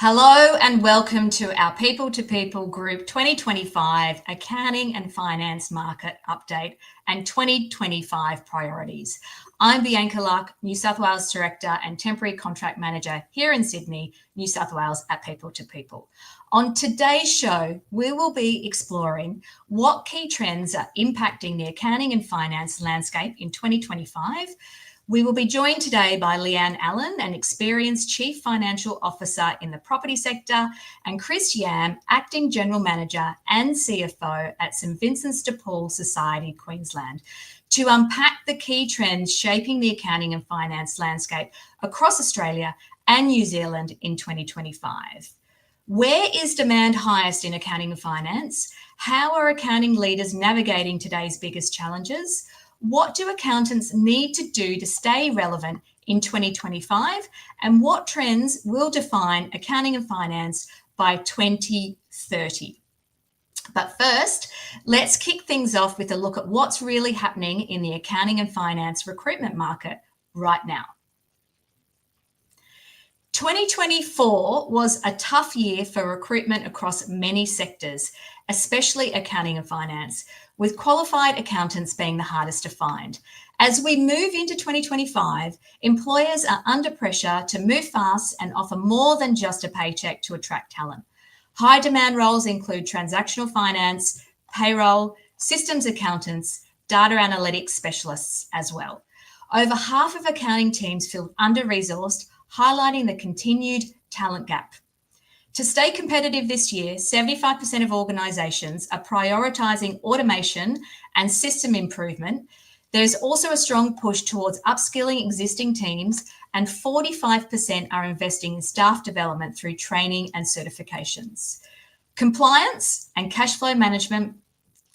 Hello and welcome to our People to People Group 2025 Accounting and Finance Market Update and 2025 Priorities. I'm Bianca Luck, New South Wales Director and Temporary Contract Manager here in Sydney, New South Wales at People to People. On today's show, we will be exploring what key trends are impacting the accounting and finance landscape in 2025. We will be joined today by Leanne Allen, an experienced Chief Financial Officer in the property sector, and Chris Yam, Acting General Manager and CFO at St Vincent's de Paul Society, Queensland, to unpack the key trends shaping the accounting and finance landscape across Australia and New Zealand in 2025. Where is demand highest in accounting and finance? How are accounting leaders navigating today's biggest challenges? What do accountants need to do to stay relevant in 2025? And what trends will define accounting and finance by 2030? But first, let's kick things off with a look at what's really happening in the accounting and finance recruitment market right now. 2024 was a tough year for recruitment across many sectors, especially accounting and finance, with qualified accountants being the hardest to find. As we move into 2025, employers are under pressure to move fast and offer more than just a paycheck to attract talent. High demand roles include transactional finance, payroll, systems accountants, data analytics specialists as well. Over half of accounting teams feel under-resourced, highlighting the continued talent gap. To stay competitive this year, 75% of organisations are prioritising automation and system improvement. There's also a strong push towards upskilling existing teams, and 45% are investing in staff development through training and certifications. Compliance and cash flow management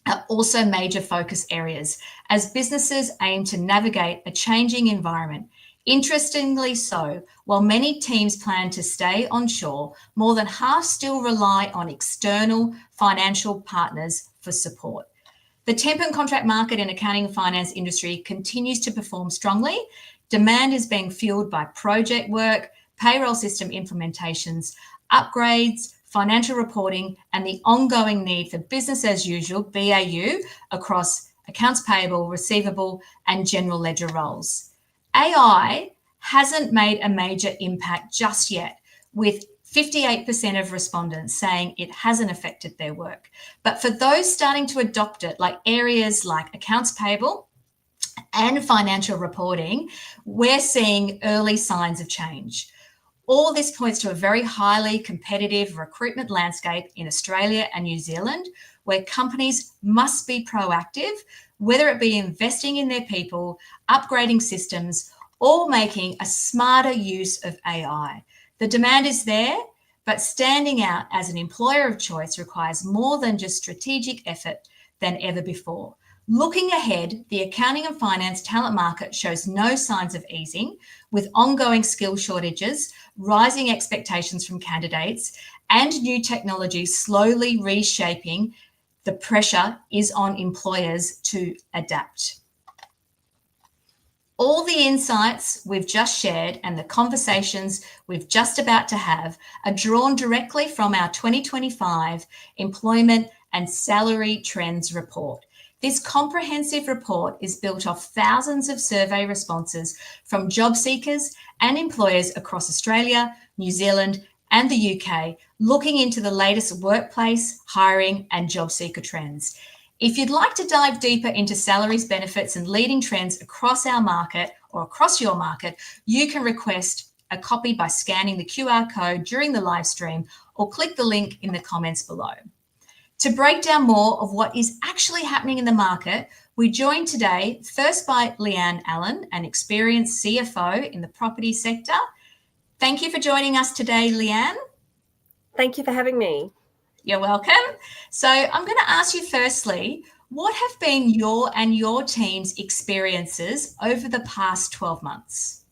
are also major focus areas as businesses aim to navigate a changing environment. Interestingly so, while many teams plan to stay onshore, more than half still rely on external financial partners for support. The temp and contract market in accounting and finance industry continues to perform strongly. Demand is being fueled by project work, payroll system implementations, upgrades, financial reporting, and the ongoing need for business as usual, BAU, across accounts payable, receivable, and general ledger roles. AI hasn't made a major impact just yet, with 58% of respondents saying it hasn't affected their work. But for those starting to adopt it, like areas like accounts payable and financial reporting, we're seeing early signs of change. All this points to a very highly competitive recruitment landscape in Australia and New Zealand, where companies must be proactive, whether it be investing in their people, upgrading systems, or making a smarter use of AI. The demand is there, but standing out as an employer of choice requires more than just strategic effort than ever before. Looking ahead, the accounting and finance talent market shows no signs of easing, with ongoing skill shortages, rising expectations from candidates, and new technology slowly reshaping. The pressure is on employers to adapt. All the insights we've just shared and the conversations we've just about to have are drawn directly from our 2025 Employment and Salary Trends Report. This comprehensive report is built off thousands of survey responses from job seekers and employers across Australia, New Zealand, and the UK, looking into the latest workplace, hiring, and job seeker trends. If you'd like to dive deeper into salaries, benefits, and leading trends across our market or across your market, you can request a copy by scanning the QR code during the live stream or click the link in the comments below. To break down more of what is actually happening in the market, we joined today first by Leanne Allen, an experienced CFO in the property sector. Thank you for joining us today, Leanne. Thank you for having me. You're welcome. So I'm going to ask you firstly, what have been your and your team's experiences over the past 12 months?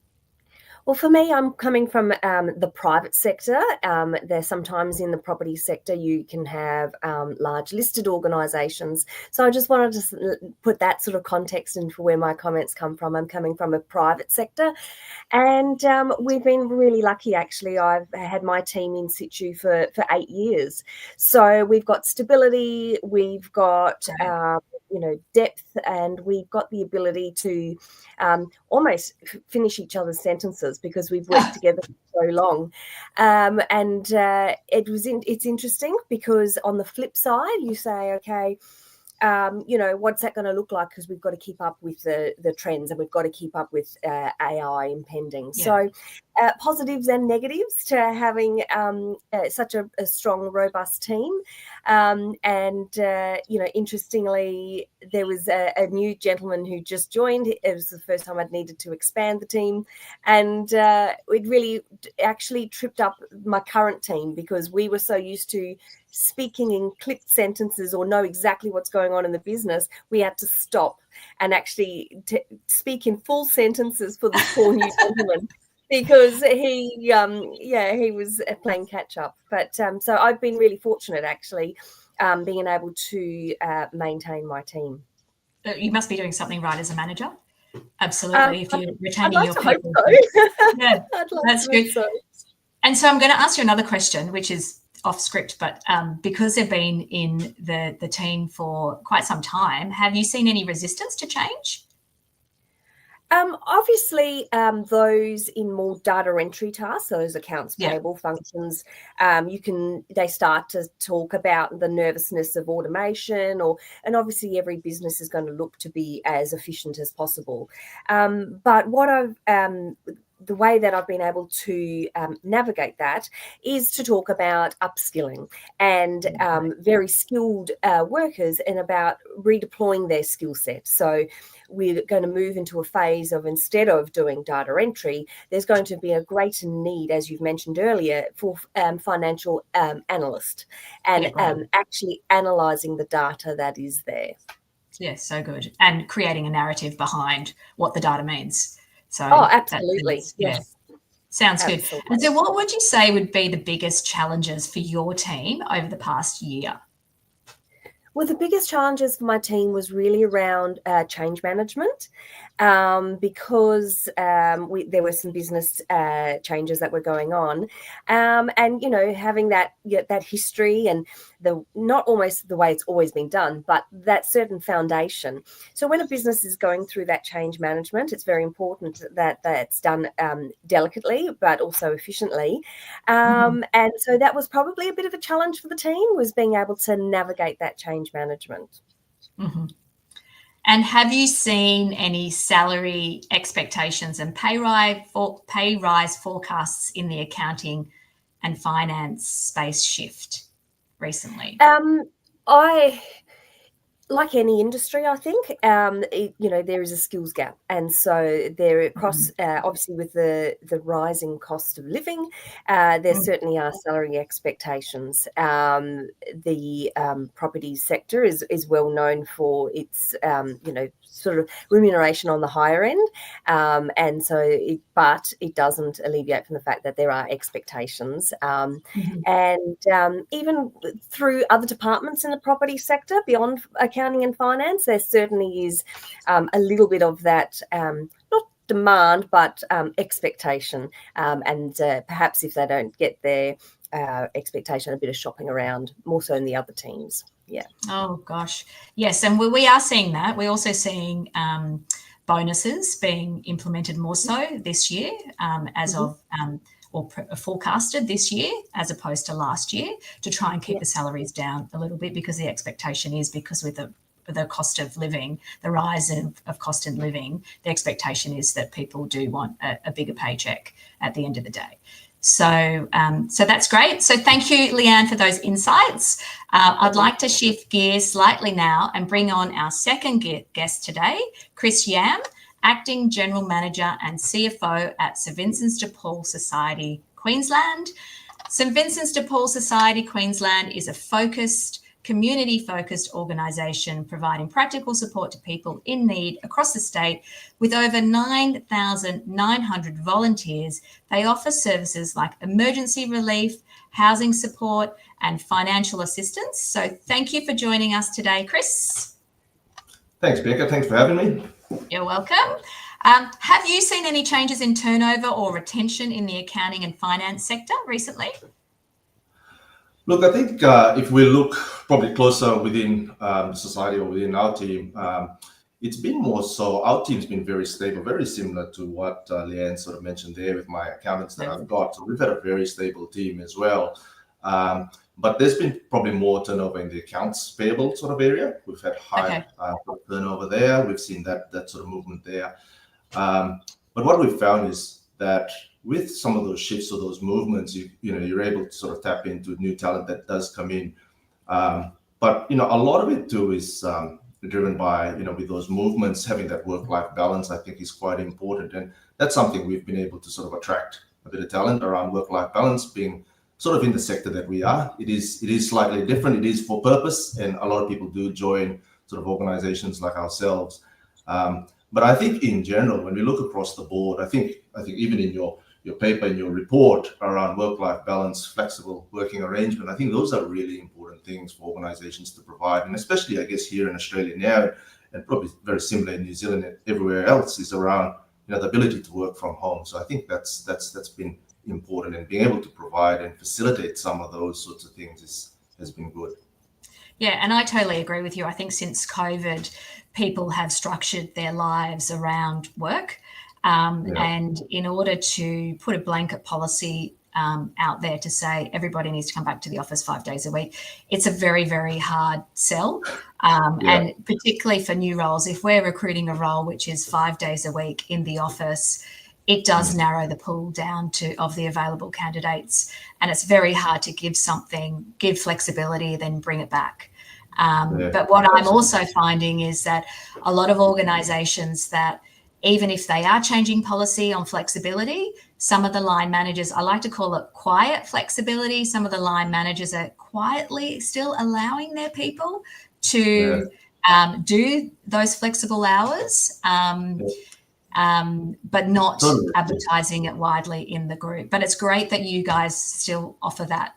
Well, for me, I'm coming from the private sector. There's sometimes in the property sector, you can have large listed organisations. So I just wanted to put that sort of context into where my comments come from. I'm coming from a private sector. And we've been really lucky, actually. I've had my team in situ for 8 years. So we've got stability, we've got, depth, and we've got the ability to almost finish each other's sentences because we've worked together for so long. It's interesting because on the flip side, you say, okay, what's that going to look like? Because we've got to keep up with the trends, and we've got to keep up with AI impending. Yeah. So positives and negatives to having such a strong, robust team. Interestingly, there was a new gentleman who just joined. It was the first time I'd needed to expand the team. And it really actually tripped up my current team because we were so used to speaking in clipped sentences or know exactly what's going on in the business. We had to stop and actually speak in full sentences for this poor new gentleman because he was playing catch up. But so I've been really fortunate, actually, being able to maintain my team. You must be doing something right as a manager. Absolutely. If you're retaining your people. Hope so. Yeah, that's good. So. And so I'm going to ask you another question, which is off script, but because they've been in the team for quite some time, have you seen any resistance to change? Obviously, those in more data entry tasks, those accounts payable functions, they start to talk about the nervousness of automation, and obviously every business is going to look to be as efficient as possible. But what the way that I've been able to navigate that is to talk about upskilling and very skilled workers and about redeploying their skill set. So we're going to move into a phase of, instead of doing data entry, there's going to be a greater need, as you've mentioned earlier, for financial analyst and actually analysing the data that is there. Yes, so good. And creating a narrative behind what the data means. So absolutely. Yes. Sounds good. And so what would you say would be the biggest challenges for your team over the past year? Well, the biggest challenges for my team was really around change management because there were some business changes that were going on, and having that history and not almost the way it's always been done, but that certain foundation. So when a business is going through that change management, it's very important that that's done delicately but also efficiently. And so that was probably a bit of a challenge for the team, was being able to navigate that change management. Mm-hmm. And have you seen any salary expectations and pay rise forecasts in the accounting and finance space shift recently? Like any industry, I think, there is a skills gap. And so there across, obviously with the rising cost of living, there certainly are salary expectations. The property sector is well known for its, sort of remuneration on the higher end. And so, but it doesn't alleviate from the fact that there are expectations. And even through other departments in the property sector, beyond accounting and finance, there certainly is a little bit of that, not demand, but expectation. And perhaps if they don't get their expectation, a bit of shopping around, more so in the other teams. Yeah. Oh, gosh. Yes, and we are seeing that. We're also seeing bonuses being implemented more so this year as of or forecasted this year as opposed to last year, to try and keep the salaries down a little bit, because the expectation is, because with the cost of living, the rise of cost of living, the expectation is that people do want a bigger paycheck at the end of the day. So that's great. So thank you, Leanne, for those insights. I'd like to shift gears slightly now and bring on our second guest today, Chris Yam, Acting General Manager and CFO at St Vincent's de Paul Society, Queensland. St Vincent's de Paul Society, Queensland is a focused community-focused organisation providing practical support to people in need across the state. With over 9,900 volunteers, they offer services like emergency relief, housing support, and financial assistance. So thank you for joining us today, Chris. Thanks, Bianca. Thanks for having me. You're welcome. Have you seen any changes in turnover or retention in the accounting and finance sector recently? Look, I think if we look probably closer within society or within our team, it's been more so, our team's been very stable, very similar to what Leanne sort of mentioned there with my accountants that I've got. So we've had a very stable team as well. But there's been probably more turnover in the accounts payable sort of area. We've had high turnover there. We've seen that sort of movement there. But what we've found is that with some of those shifts or those movements, you're able to sort of tap into new talent that does come in. But a lot of it too is driven by with those movements, having that work-life balance, I think, is quite important, and that's something we've been able to sort of attract a bit of talent around work-life balance, being sort of in the sector that we are. It is slightly different. It is for purpose, and a lot of people do join sort of organizations like ourselves. But I think in general, when we look across the board, I think even in your paper, in your report around work-life balance, flexible working arrangement, I think those are really important things for organizations to provide. And especially, I guess, here in Australia now, and probably very similar in New Zealand and everywhere else, is around the ability to work from home. So I think that's been important, and being able to provide and facilitate some of those sorts of things has been good. Yeah, and I totally agree with you. I think since COVID, people have structured their lives around work. And in order to put a blanket policy out there to say everybody needs to come back to the office 5 days a week, it's a very, very hard sell. And particularly for new roles, if we're recruiting a role which is 5 days a week in the office, it does narrow the pool down of the available candidates. And it's very hard to give flexibility, then bring it back. But what I'm also finding is that a lot of organisations that, even if they are changing policy on flexibility, some of the line managers, I like to call it quiet flexibility, some of the line managers are quietly still allowing their people to do those flexible hours, but not advertising it widely in the group. But it's great that you guys still offer that.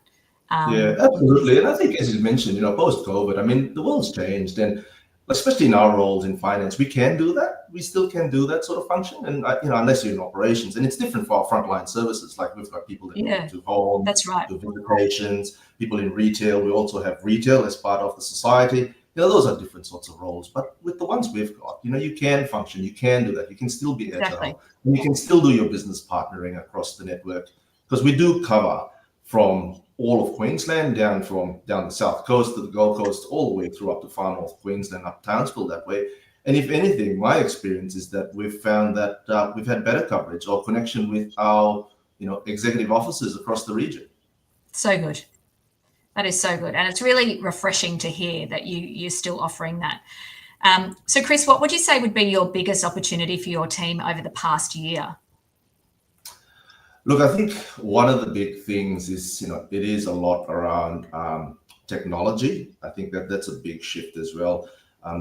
Absolutely. And I think, as you mentioned, post-COVID, I mean, the world's changed, and especially in our roles in finance, we can do that. We still can do that sort of function, and unless you're in operations, and it's different for our frontline services. Like we've got people that go to home, that's right, do visitations, people in retail. We also have retail as part of the society. Those are different sorts of roles. But with the ones we've got, you can function, you can do that. You can still be agile, and you can still do your business partnering across the network, because we do cover from all of Queensland, down the south coast to the Gold Coast, all the way through up to far north Queensland, up Townsville that way. And if anything, my experience is that we've found that we've had better coverage or connection with our executive officers across the region. So good. That is so good. And it's really refreshing to hear that you're still offering that. So Chris, what would you say would be your biggest opportunity for your team over the past year? Look, I think one of the big things is, it is a lot around technology. I think that's a big shift as well.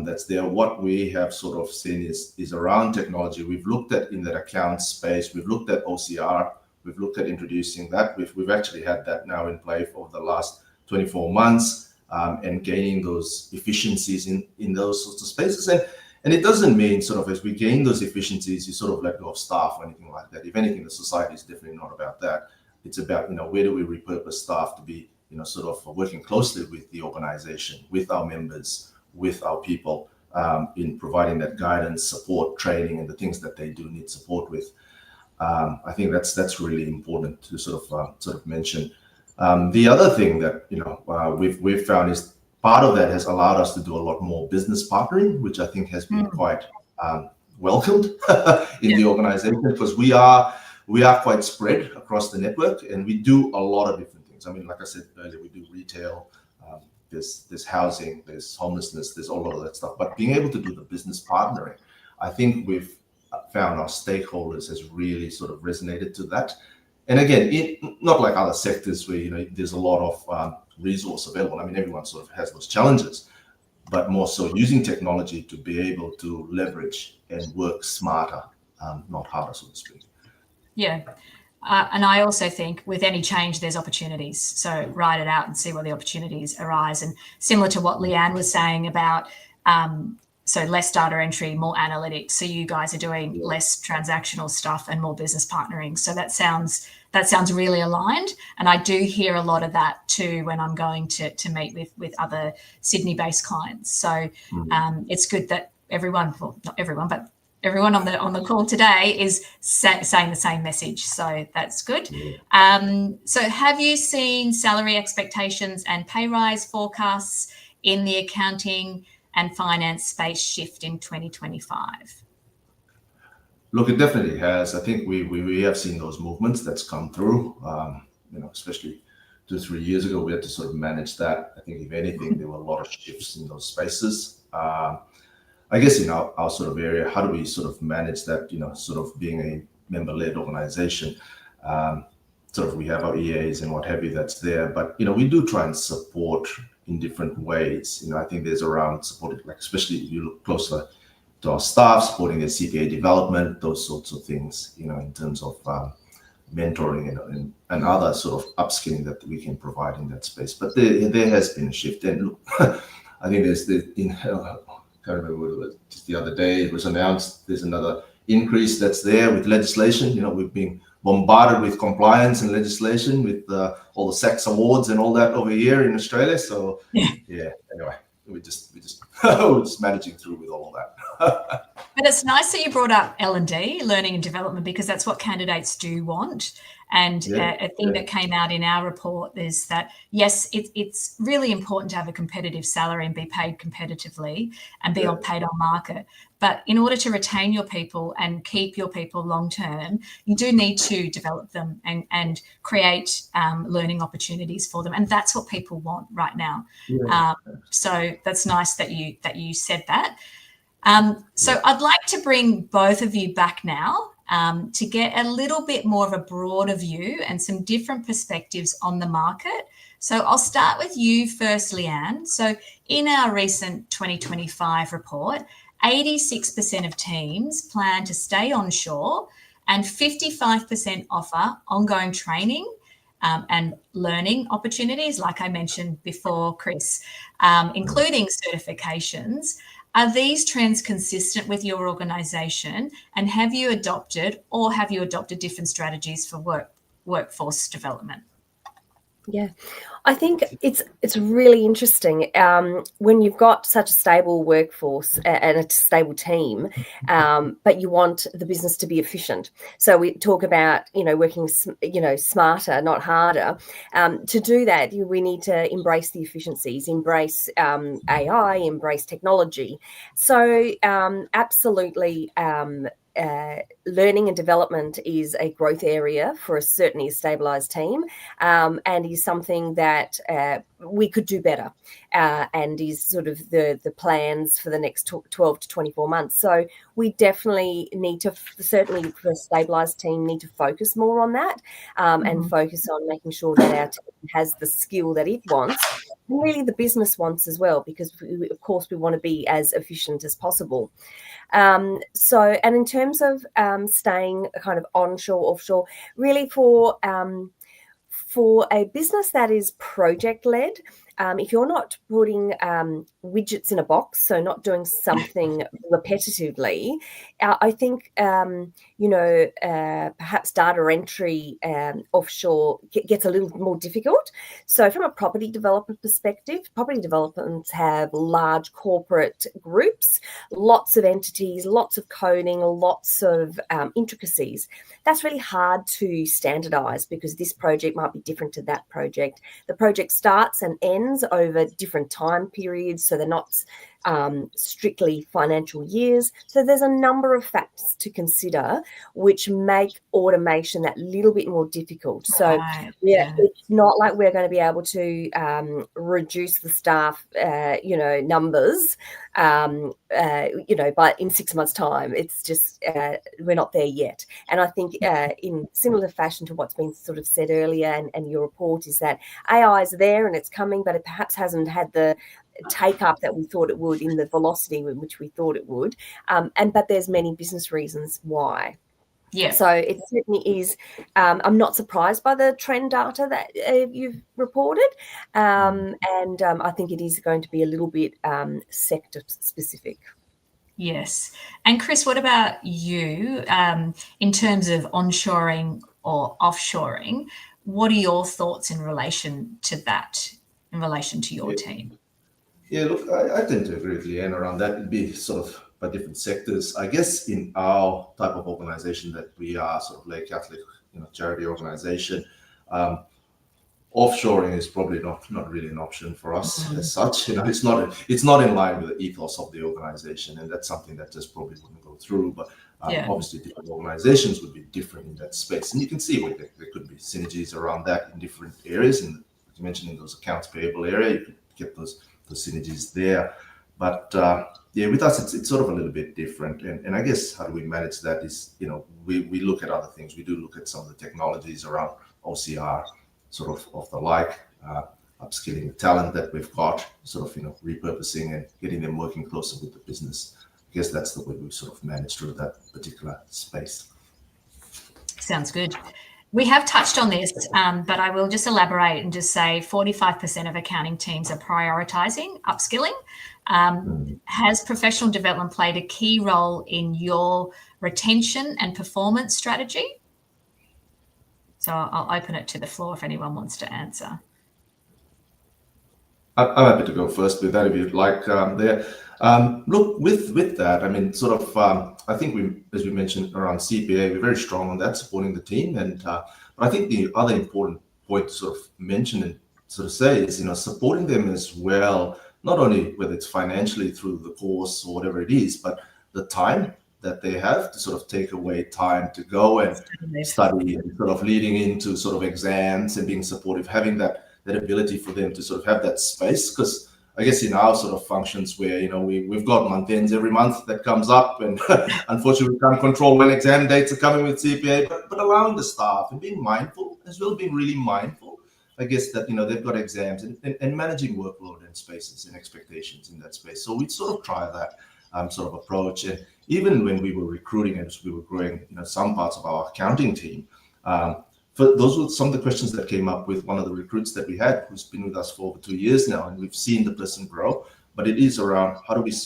That's there. What we have sort of seen is around technology. We've looked at in that account space. We've looked at OCR. We've looked at introducing that. We've actually had that now in play for the last 24 months and gaining those efficiencies in those sorts of spaces. And it doesn't mean sort of as we gain those efficiencies, you sort of let go of staff or anything like that. If anything, the society is definitely not about that. It's about, where do we repurpose staff to be, sort of working closely with the organization, with our members, with our people in providing that guidance, support, training, and the things that they do need support with. I think that's really important to sort of mention. The other thing that, we've found is part of that has allowed us to do a lot more business partnering, which I think has been quite welcomed in the organization, because we are quite spread across the network, and we do a lot of different things. I mean, like I said earlier, we do retail, there's housing, there's homelessness, there's all of that stuff. But being able to do the business partnering, I think we've found our stakeholders has really sort of resonated to that. And again, not like other sectors where there's a lot of resource available. I mean, everyone sort of has those challenges, but more so using technology to be able to leverage and work smarter, not harder, so to speak. Yeah. And I also think with any change, there's opportunities. So write it out and see where the opportunities arise. And similar to what Leanne was saying about, so less data entry, more analytics. So you guys are doing less transactional stuff and more business partnering. So that sounds really aligned. And I do hear a lot of that too when I'm going to meet with other Sydney-based clients. So it's good that everyone, well, not everyone, but everyone on the call today is saying the same message. So that's good. So have you seen salary expectations and pay rise forecasts in the accounting and finance space shift in 2025? Look, it definitely has. I think we have seen those movements that's come through, especially 2-3 years ago, we had to sort of manage that. I think if anything, there were a lot of shifts in those spaces. I guess in our sort of area, how do we sort of manage that, sort of being a member-led organization? Sort of we have our EAs and what have you that's there, but, we do try and support in different ways. I think there's around supporting, like, especially if you look closer to our staff, supporting their CPA development, those sorts of things, in terms of mentoring and other sort of upskilling that we can provide in that space. But there has been a shift. And look, I think I can't remember what it was, just the other day it was announced there's another increase that's there with legislation. We've been bombarded with compliance and legislation with all the SACS awards and all that over here in Australia. So anyway, we're just we're just managing through with all of that. But it's nice that you brought up L&D, learning and development, because that's what candidates do want. And a thing that came out in our report is that, yes, it's really important to have a competitive salary and be paid competitively and be paid on market. But in order to retain your people and keep your people long term, you do need to develop them and create learning opportunities for them. And that's what people want right now. So that's nice that you said that. So I'd like to bring both of you back now to get a little bit more of a broader view and some different perspectives on the market. So I'll start with you first, Leanne. So in our recent 2025 report, 86% of teams plan to stay onshore and 55% offer ongoing training and learning opportunities, like I mentioned before, Chris, including certifications. Are these trends consistent with your organisation, and have you adopted different strategies for workforce development? Yeah, I think it's really interesting when you've got such a stable workforce and a stable team, but you want the business to be efficient. So we talk about, working, smarter, not harder. To do that, we need to embrace the efficiencies, embrace AI, embrace technology. So absolutely. Learning and development is a growth area for certainly a stabilised team, and is something that we could do better, and is sort of the plans for the next 12 to 24 months. So we definitely need to, certainly for a stabilised team, need to focus more on that, and focus on making sure that our team has the skill that it wants, and really the business wants as well, because of course we want to be as efficient as possible. And in terms of staying kind of onshore, offshore, really for a business that is project-led, if you're not putting widgets in a box, so not doing something repetitively, I think, perhaps data entry offshore gets a little more difficult. So from a property developer perspective, property developments have large corporate groups, lots of entities, lots of coding, lots of intricacies. That's really hard to standardize, because this project might be different to that project. The project starts and ends over different time periods, so they're not strictly financial years. So there's a number of factors to consider which make automation that little bit more difficult. So it's not like we're going to be able to reduce the staff, numbers, but in 6 months' time. It's just we're not there yet. And I think in similar fashion to what's been sort of said earlier and your report is that AI is there and it's coming, but it perhaps hasn't had the take up that we thought it would in the velocity in which we thought it would. But there's many business reasons why. Yeah. So it certainly is. I'm not surprised by the trend data that you've reported. And I think it is going to be a little bit sector specific. Yes. And Chris, what about you in terms of onshoring or offshoring? What are your thoughts in relation to that, in relation to your team? Yeah, look, I tend to agree with Leanne around that. It'd be sort of by different sectors. I guess in our type of organization that we are, sort of like Catholic, charity organization, offshoring is probably not really an option for us as such. It's not in line with the ethos of the organization, and that's something that just probably wouldn't go through. But obviously, different organizations would be different in that space, and you can see where there could be synergies around that in different areas. And you mentioned in those accounts payable area, you could get those synergies there. But with us, it's sort of a little bit different. And I guess how do we manage that is, we look at other things. We do look at some of the technologies around OCR, sort of the like, upskilling the talent that we've got, sort of, repurposing and getting them working closer with the business. I guess that's the way we sort of manage through that particular space. Sounds good. We have touched on this, but I will just elaborate and just say 45% of accounting teams are prioritising upskilling. Has professional development played a key role in your retention and performance strategy? So I'll open it to the floor if anyone wants to answer. I'm happy to go first with that if you'd like there. Look, with that, I mean, sort of, I think as we mentioned around CPA, we're very strong on that, supporting the team. And but I think the other important point to sort of mention and sort of say is, supporting them as well, not only whether it's financially through the course or whatever it is, but the time that they have to sort of take away time to go and study and sort of leading into sort of exams and being supportive, having that ability for them to sort of have that space. Because I guess in our sort of functions where, we've got month ends every month that comes up, and unfortunately we can't control when exam dates are coming with CPA, but allowing the staff and being mindful as well, being really mindful, I guess that, they've got exams and managing workload and spaces and expectations in that space. So we sort of try that sort of approach. And even when we were recruiting and we were growing, some parts of our accounting team, those were some of the questions that came up with one of the recruits that we had, who's been with us for over 2 years now, and we've seen the person grow. But it is around how does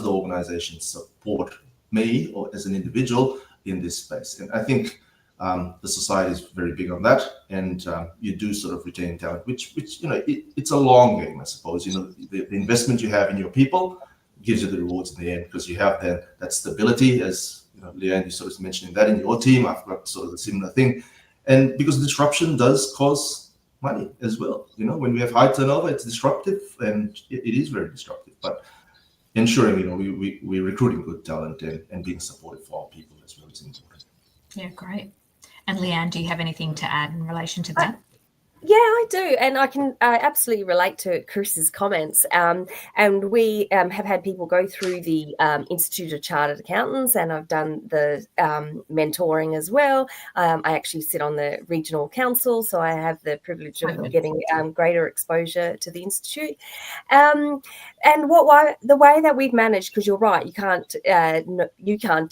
the organization support me or as an individual in this space? And I think the society is very big on that, and you do sort of retain talent, which it's a long game, I suppose. The investment you have in your people gives you the rewards in the end, because you have that stability, as Leanne, you sort of mentioning that in your team. I've got sort of the similar thing. And because disruption does cause money as well. When we have high turnover, it's disruptive, and it is very disruptive. But ensuring, we're recruiting good talent and being supportive for our people as well is important. Yeah, great. And Leanne, do you have anything to add in relation to that? Yeah, I do. And I can absolutely relate to Chris's comments. And we have had people go through the Institute of Chartered Accountants, and I've done the mentoring as well. I actually sit on the regional council, so I have the privilege of getting greater exposure to the Institute. And the way that we've managed, because you're right, you can't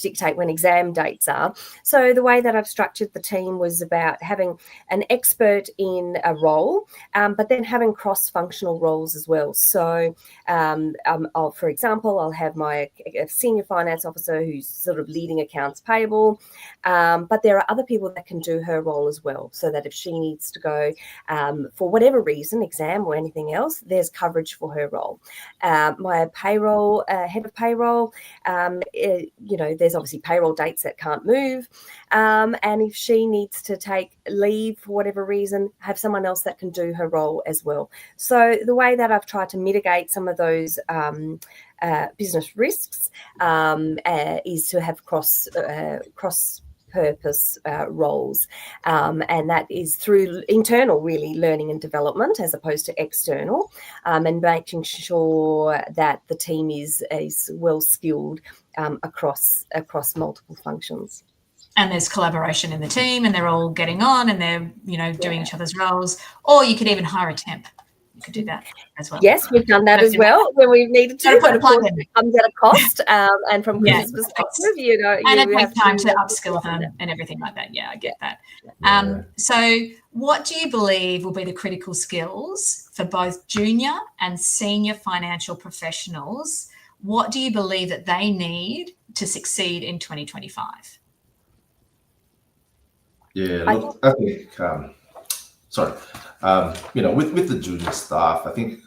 dictate when exam dates are. So the way that I've structured the team was about having an expert in a role, but then having cross-functional roles as well. So, for example, I'll have my senior finance officer who's sort of leading accounts payable, but there are other people that can do her role as well, so that if she needs to go for whatever reason, exam or anything else, there's coverage for her role. My payroll, head of payroll, there's obviously payroll dates that can't move, and if she needs to take leave for whatever reason, have someone else that can do her role as well. So the way that I've tried to mitigate some of those business risks is to have cross purpose roles, and that is through internal really learning and development as opposed to external, and making sure that the team is well skilled across multiple functions. And there's collaboration in the team, and they're all getting on, and they're doing each other's roles. Or you could even hire a temp. You could do that as well. Yes, we've done that as well when we've needed to, but of course it comes at a cost. And from Chris's perspective, and it takes time to upskill them and everything like that. Yeah, I get that. So what do you believe will be the critical skills for both junior and senior financial professionals? What do you believe that they need to succeed in 2025? Yeah, look, I think, with the junior staff, I think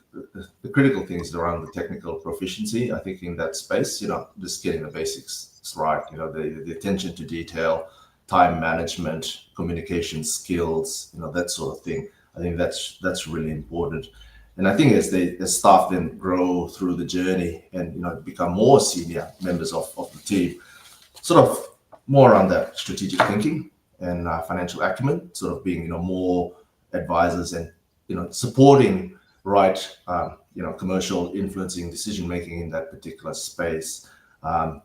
the critical things around the technical proficiency. I think in that space, just getting the basics right, the attention to detail, time management, communication skills, that sort of thing. I think that's really important. And I think as staff then grow through the journey and become more senior members of the team, sort of more around that strategic thinking and financial acumen, sort of being more advisors and supporting commercial influencing decision making in that particular space.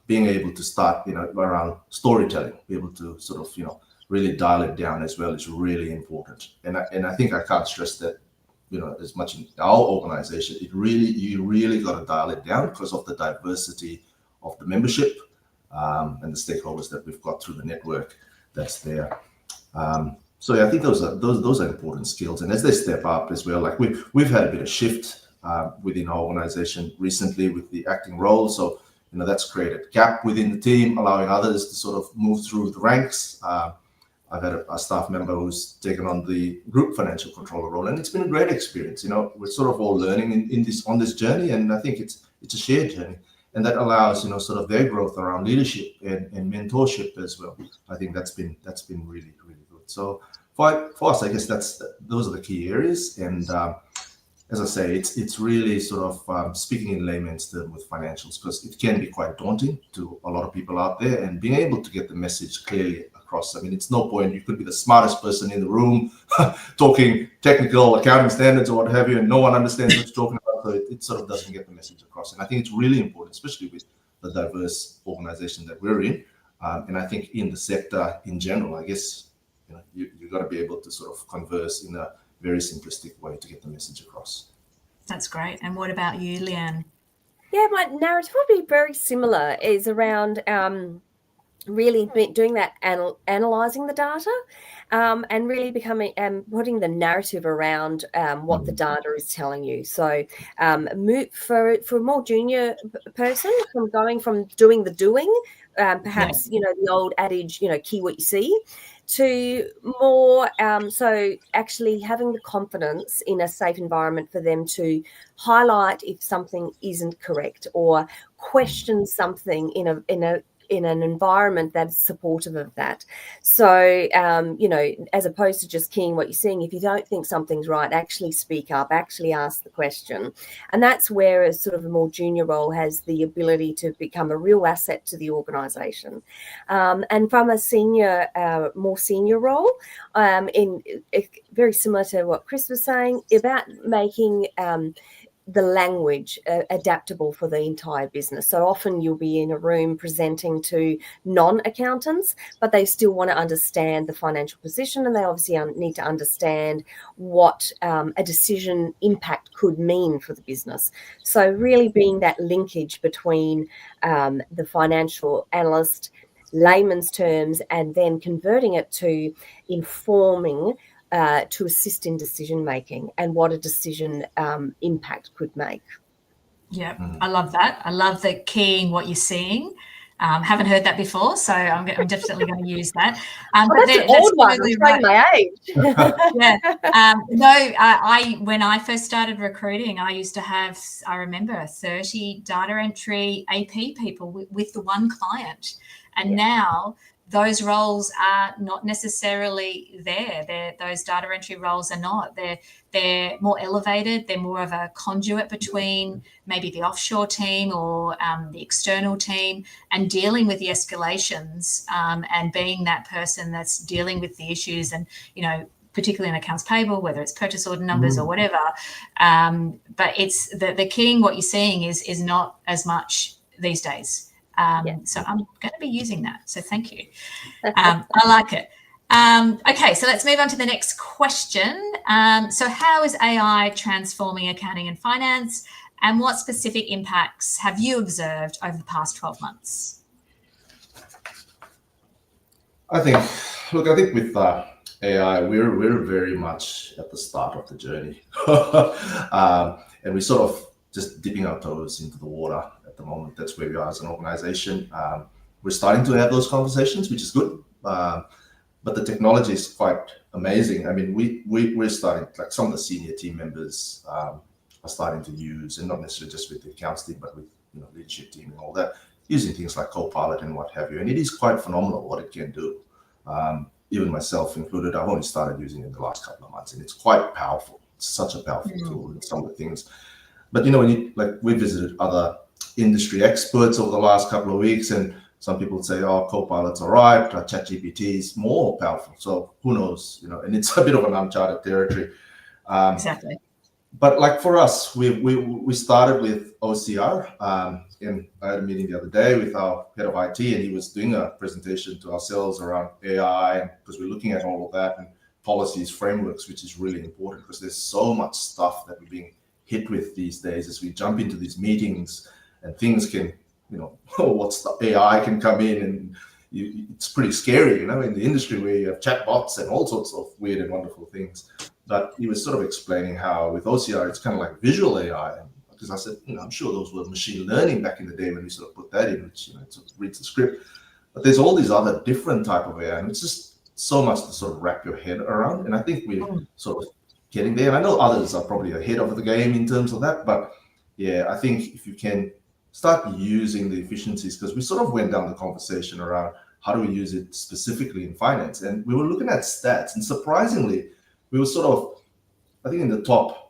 Being able to start around storytelling, be able to sort of really dial it down as well is really important. And I think I can't stress that as much in our organization. You really got to dial it down because of the diversity of the membership and the stakeholders that we've got through the network that's there. So yeah, I think those are important skills. And as they step up as well, like we've had a bit of shift within our organization recently with the acting role. So that's created a gap within the team, allowing others to sort of move through the ranks. I've had a staff member who's taken on the group financial controller role, and it's been a great experience. We're sort of all learning on this journey, and I think it's a shared journey, and that allows sort of their growth around leadership and mentorship as well. I think that's been really, really good. So for us, I guess those are the key areas. And as I say, it's really sort of speaking in layman's terms with financials, because it can be quite daunting to a lot of people out there, and being able to get the message clearly across. I mean, it's no point, you could be the smartest person in the room talking technical accounting standards or what have you, and no one understands what you're talking about, so it sort of doesn't get the message across. And I think it's really important, especially with the diverse organization that we're in, and I think in the sector in general, I guess you've got to be able to sort of converse in a very simplistic way to get the message across. That's great. And what about you, Leanne? Yeah, my narrative would be very similar. Is around really doing that, analysing the data, and really becoming putting the narrative around what the data is telling you. So for a more junior person, from doing the doing, perhaps the old adage, key what you see, to more so actually having the confidence in a safe environment for them to highlight if something isn't correct or question something in an environment that's supportive of that. So, as opposed to just keying what you're seeing, if you don't think something's right, actually speak up, actually ask the question. And that's where a sort of a more junior role has the ability to become a real asset to the organisation. And from a more senior role, very similar to what Chris was saying, about making the language adaptable for the entire business. So often you'll be in a room presenting to non-accountants, but they still want to understand the financial position, and they obviously need to understand what a decision impact could mean for the business. So really being that linkage between the financial analyst, layman's terms, and then converting it to informing to assist in decision making and what a decision impact could make. Yeah, I love that. I love the keying what you're seing. Haven't heard that before, so I'm definitely going to use that. But that's an old one. Totally right. My age. Yeah. When I first started recruiting, I used to have, I remember, 30 data entry AP people with the one client. And now those roles are not necessarily there. Those data entry roles are not. They're more elevated. They're more of a conduit between maybe the offshore team or the external team, and dealing with the escalations and being that person that's dealing with the issues, and, you know, particularly in accounts payable, whether it's purchase order numbers or whatever. But it's the keying, what you're seeing is not as much these days. So I'm going to be using that. So thank you. I like it. Okay, so let's move on to the next question. So how is AI transforming accounting and finance, and what specific impacts have you observed over the past 12 months? I think with AI, we're very much at the start of the journey. And we're sort of just dipping our toes into the water at the moment. That's where we are as an organization. We're starting to have those conversations, which is good. But the technology is quite amazing. I mean, we're starting, like some of the senior team members are starting to use, and not necessarily just with the accounts team, but with, you know, leadership team and all that, using things like Copilot and what have you. And it is quite phenomenal what it can do. Even myself included, I've only started using it in the last couple of months, and it's quite powerful. It's such a powerful tool in some of the things. But, you know, we visited other industry experts over the last couple of weeks, and some people say, oh, Copilot's all right, ChatGPT is more powerful. So who knows, you know, and it's a bit of an uncharted territory. Exactly. But like for us, we started with OCR. And I had a meeting the other day with our head of IT, and he was doing a presentation to ourselves around AI, because we're looking at all of that, and policies, frameworks, which is really important, because there's so much stuff that we're being hit with these days as we jump into these meetings, and things can, you know, what's the AI can come in, and it's pretty scary, you know, in the industry where you have chatbots and all sorts of weird and wonderful things. But he was sort of explaining how with OCR, it's kind of like visual AI. Because I said, you know, I'm sure those were machine learning back in the day when we sort of put that in, which, you know, it sort of reads the script. But there's all these other different type of AI, and it's just so much to sort of wrap your head around. And I think we're sort of getting there. And I know others are probably ahead of the game in terms of that. But yeah, I think if you can start using the efficiencies, because we sort of went down the conversation around how do we use it specifically in finance. And we were looking at stats, and surprisingly, we were sort of, I think in the top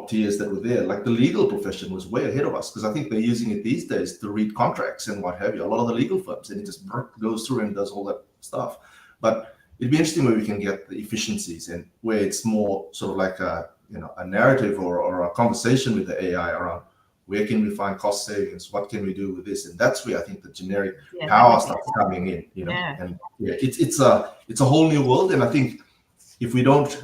tiers that were there, like the legal profession was way ahead of us, because I think they're using it these days to read contracts and what have you, a lot of the legal firms, and it just goes through and does all that stuff. But it'd be interesting where we can get the efficiencies, and where it's more sort of like a, you know, a narrative or a conversation with the AI around where can we find cost savings, what can we do with this, and that's where I think the generic power starts coming in, you know. And it's a whole new world, and I think if we don't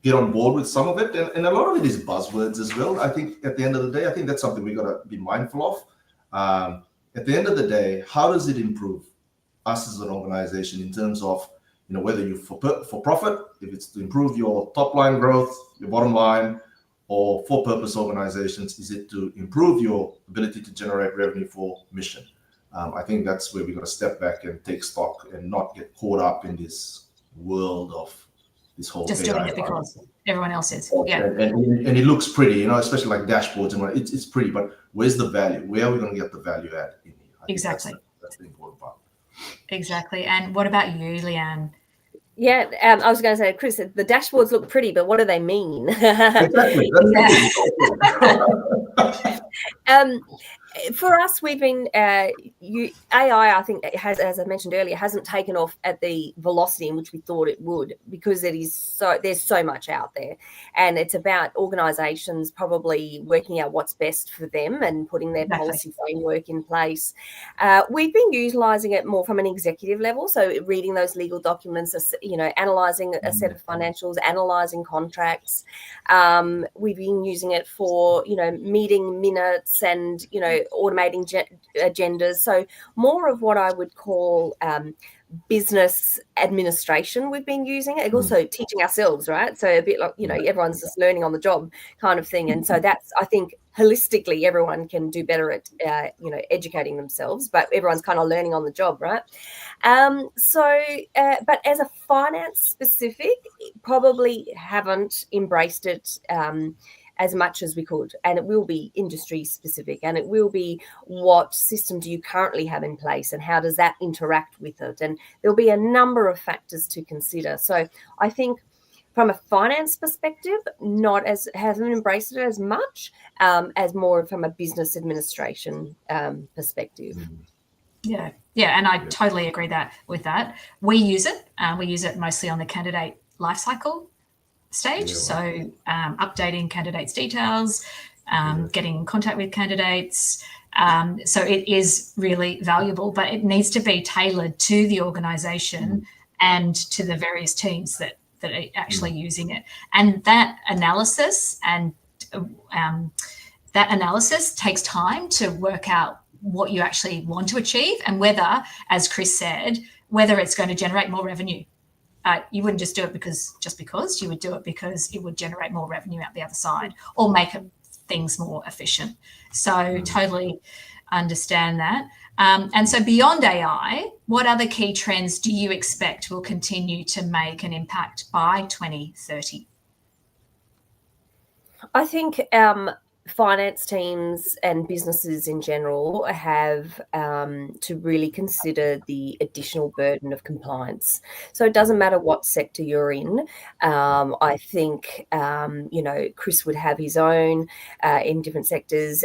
get on board with some of it, and a lot of it is buzzwords as well. I think at the end of the day, I think that's something we got to be mindful of. At the end of the day, how does it improve us as an organization in terms of, you know, whether you're for profit, if it's to improve your top line growth, your bottom line, or for purpose organizations, is it to improve your ability to generate revenue for mission? I think that's where we got to step back and take stock and not get caught up in this world of this whole just AI doing it because everyone else is. And it looks pretty, you know, especially like dashboards and what, it's pretty, but where's the value? Where are we going to get the value add in here? Exactly. That's the important part. Exactly. And what about you, Leanne? Yeah, I was going to say, Chris, the dashboards look pretty, but what do they mean? Exactly. For us, we've been AI. I think it has, as I mentioned earlier, hasn't taken off at the velocity in which we thought it would, because there's so much out there, and it's about organisations probably working out what's best for them and putting their policy framework in place. We've been utilising it more from an executive level, so reading those legal documents, you know, analysing a set of financials, analysing contracts. We've been using it for, you know, meeting minutes and, you know, automating agendas. So more of what I would call business administration we've been using it, also teaching ourselves, right? So a bit like, you know, everyone's just learning on the job kind of thing. And so that's, I think, holistically, everyone can do better at, you know, educating themselves, but everyone's kind of learning on the job, right? But as a finance specific, probably haven't embraced it as much as we could. And it will be industry specific, and it will be what system do you currently have in place and how does that interact with it. And there'll be a number of factors to consider. So I think from a finance perspective, haven't embraced it as much as more from a business administration perspective. Yeah, and I totally agree with that. We use it. We use it mostly on the candidate lifecycle stage. So updating candidates' details, getting in contact with candidates. So it is really valuable, but it needs to be tailored to the organisation and to the various teams that are actually using it. And that analysis takes time to work out what you actually want to achieve and whether, as Chris said, whether it's going to generate more revenue. You wouldn't just do it because you would do it because it would generate more revenue out the other side or make things more efficient. So totally understand that. And so beyond AI, what other key trends do you expect will continue to make an impact by 2030? I think finance teams and businesses in general have to really consider the additional burden of compliance. So it doesn't matter what sector you're in. I think, Chris would have his own in different sectors.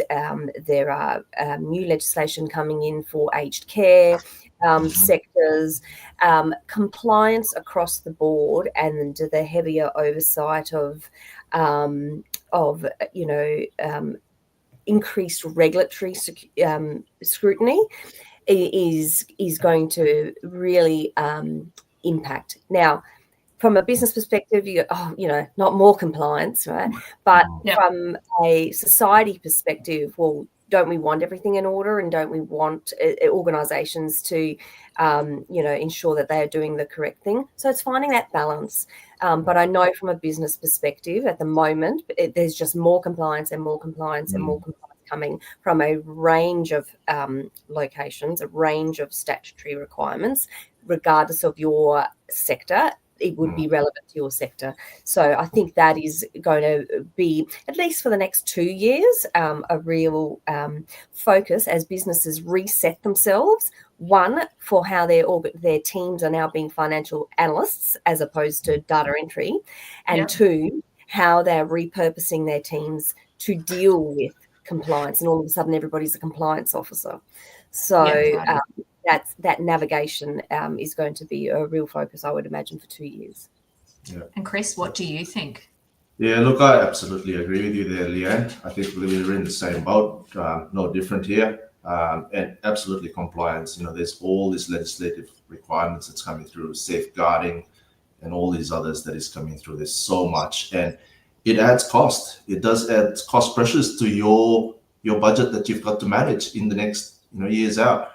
There are new legislation coming in for aged care sectors, compliance across the board, and the heavier oversight of increased regulatory scrutiny is going to really impact. Now, from a business perspective, not more compliance, right? But from a society perspective, well, don't we want everything in order, and don't we want organisations to, ensure that they are doing the correct thing? So it's finding that balance. But I know from a business perspective, at the moment, there's just more compliance and more compliance and more compliance coming from a range of locations, a range of statutory requirements, regardless of your sector. It would be relevant to your sector. So I think that is going to be, at least for the next 2 years, a real focus as businesses reset themselves. One, for how their teams are now being financial analysts as opposed to data entry. And two, how they're repurposing their teams to deal with compliance. And all of a sudden, everybody's a compliance officer. So that navigation is going to be a real focus, I would imagine, for 2 years. Yeah. And Chris, what do you think? Yeah, look, I absolutely agree with you there, Leanne. I think we're in the same boat, no different here. And absolutely compliance. There's all these legislative requirements that's coming through, safeguarding, and all these others that is coming through. There's so much, and it adds cost. It does add cost pressures to your budget that you've got to manage in the next years out.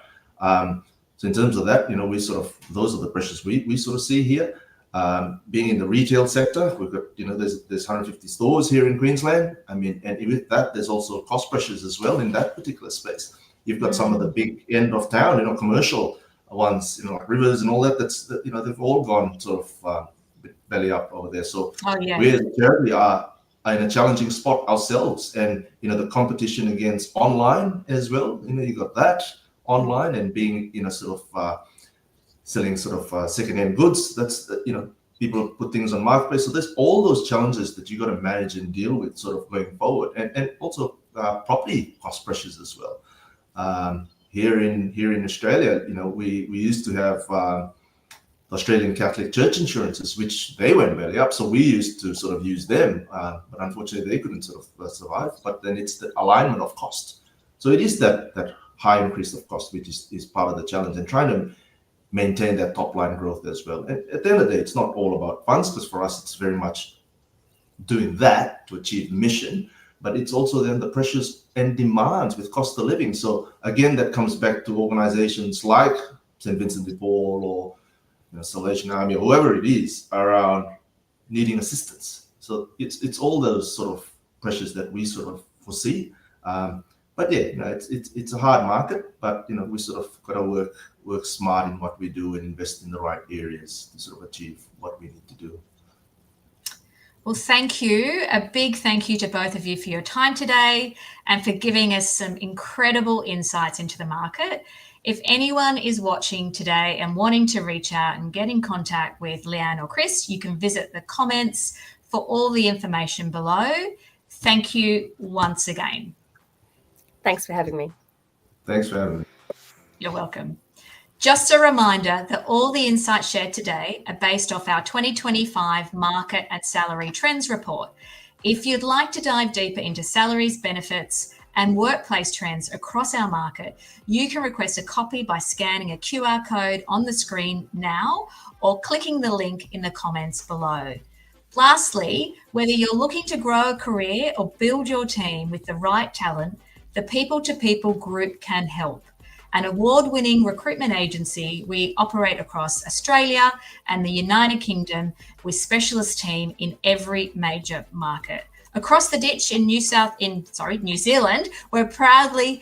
So in terms of that, those are the pressures we sort of see here. Being in the retail sector, we've got, there's 150 stores here in Queensland. I mean, and with that, there's also cost pressures as well in that particular space. You've got some of the big end of town, commercial ones, like Rivers and all that. They've all gone sort of belly up over there. So we as a charity are in a challenging spot ourselves, and the competition against online as well. You got that online and being sort of selling sort of second-hand goods. That's people put things on marketplace. So there's all those challenges that you got to manage and deal with sort of going forward, and also property cost pressures as well. Here in Australia, we used to have Australian Catholic Church insurances, which they went belly up. So we used to sort of use them, but unfortunately they couldn't sort of survive. But then it's the alignment of cost. So it is that high increase of cost, which is part of the challenge, and trying to maintain that top line growth as well. And at the end of the day, it's not all about funds, because for us, it's very much doing that to achieve the mission, but it's also then the pressures and demands with cost of living. So again, that comes back to organizations like St. Vincent de Paul or Salvation Army or whoever it is around needing assistance. So it's all those sort of pressures that we sort of foresee. But it's a hard market, but we sort of got to work smart in what we do and invest in the right areas to sort of achieve what we need to do. Well, thank you. A big thank you to both of you for your time today and for giving us some incredible insights into the market. If anyone is watching today and wanting to reach out and get in contact with Leanne or Chris, you can visit the comments for all the information below. Thank you once again. Thanks for having me. Thanks for having me. You're welcome. Just a reminder that all the insights shared today are based off our 2025 Market and Salary Trends Report. If you'd like to dive deeper into salaries, benefits, and workplace trends across our market, you can request a copy by scanning a QR code on the screen now or clicking the link in the comments below. Lastly, whether you're looking to grow a career or build your team with the right talent, the People to People Group can help. An award-winning recruitment agency, we operate across Australia and the United Kingdom with specialist team in every major market. Across the ditch in New Zealand, we're proudly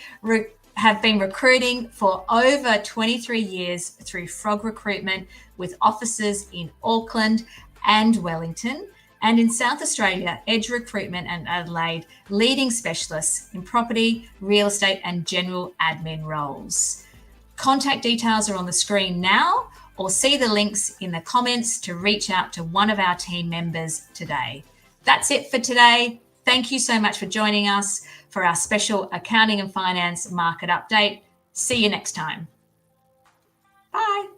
have been recruiting for over 23 years through Frog Recruitment with offices in Auckland and Wellington, and in South Australia, Edge Recruitment and Adelaide, leading specialists in property, real estate and general admin roles. Contact details are on the screen now, or see the links in the comments to reach out to one of our team members today. That's it for today. Thank you so much for joining us for our special Accounting and Finance Market Update. See you next time. Bye.